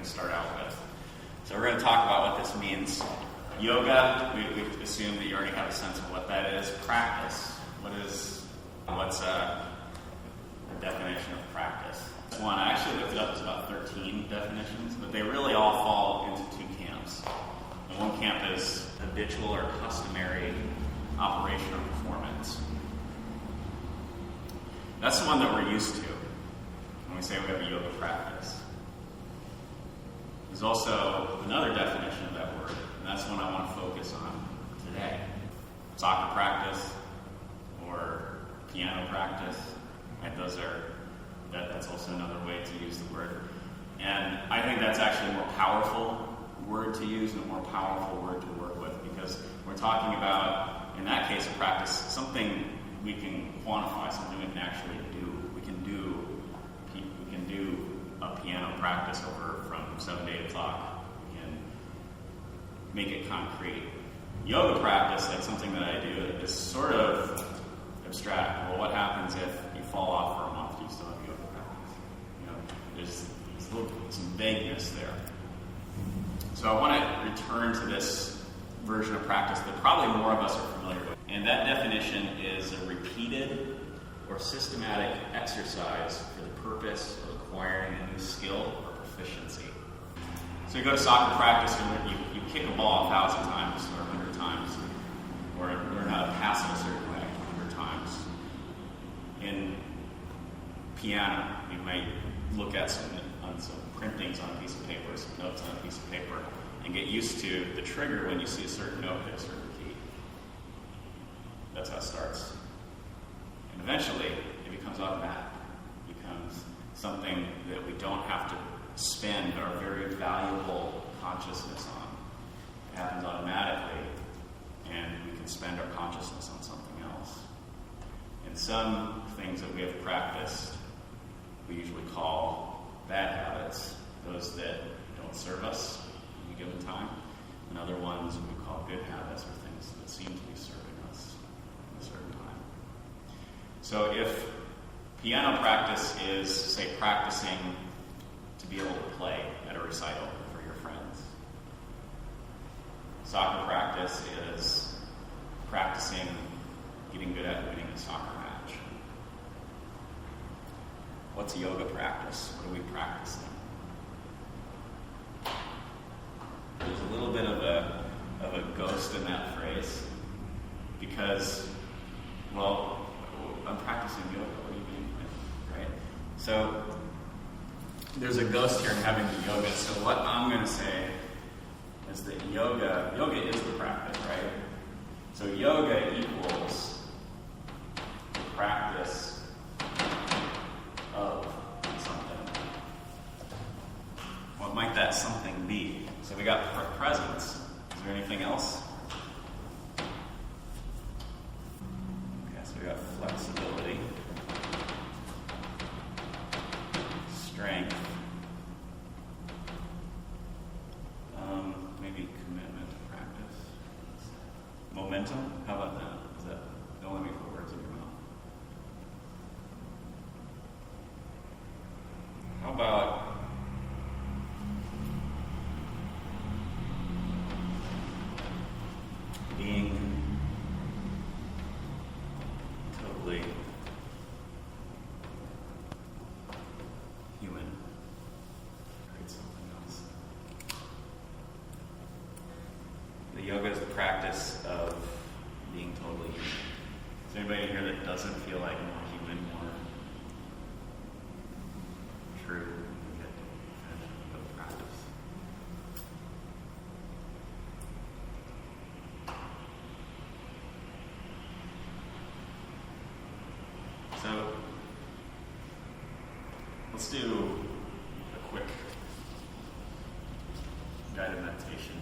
to start out with. So we're going to talk about what this means. Yoga, we assume that you already have a sense of what that is. Practice. What's a definition of practice? One, I actually looked it up, there's about 13 definitions, but they really all fall into two camps. And one camp is habitual or customary operation or performance. That's the one that we're used to when we say we have a yoga practice. There's also another definition of that word, and that's one I want to focus on today. Soccer practice or piano practice, right? That's also another way to use the word. And I think that's actually a more powerful word to use and a more powerful word to work with, because we're talking about, in that case of practice, something we can quantify, something we can actually do. We can do a piano practice over from 7 to 8 o'clock. We can make it concrete. Yoga practice, like something that I do, is sort of abstract. Well, what happens if you fall off for a month? Do you still have yoga practice? There's some vagueness there. So I want to return to this version of practice that probably more of us are familiar with. And that definition is a repeated or systematic exercise for the purpose of acquiring a new skill or proficiency. So you go to soccer practice and you kick a ball 1,000 times or 100 times, or learn how to pass it a certain way 100 times. In piano, you might look at some printings on a piece of paper, some notes on a piece of paper, and get used to the trigger when you see a certain note hit a certain key. That's how it starts. And eventually, it becomes automatic. It becomes something that we don't have to spend our very valuable consciousness on. It happens automatically, and we can spend our consciousness on something else. And some things that we have practiced, we usually call bad habits, those that don't serve us in a given time, and other ones we call good habits, or things that seem to be serving us in a certain time. So if piano practice is, say, practicing to be able to play at a recital for your friends, soccer practice is practicing getting good at winning a soccer match. What's a yoga practice? What are we practicing? There's a little bit of a ghost in that phrase, because, well, I'm practicing yoga. What do you mean? Right? So there's a ghost here in having the yoga. So what I'm going to say is that yoga is the practice, right? So yoga equals the practice of something. What might that something be? So we got presence. Is there anything else? Okay, so we got flexibility, strength, maybe commitment to practice, momentum. How about that? Don't let me put words in your mouth. How about being totally human? Right, something else. The yoga is the practice of being totally human. Is there anybody here that doesn't feel like more human, more true of practice? So let's do a quick guided meditation.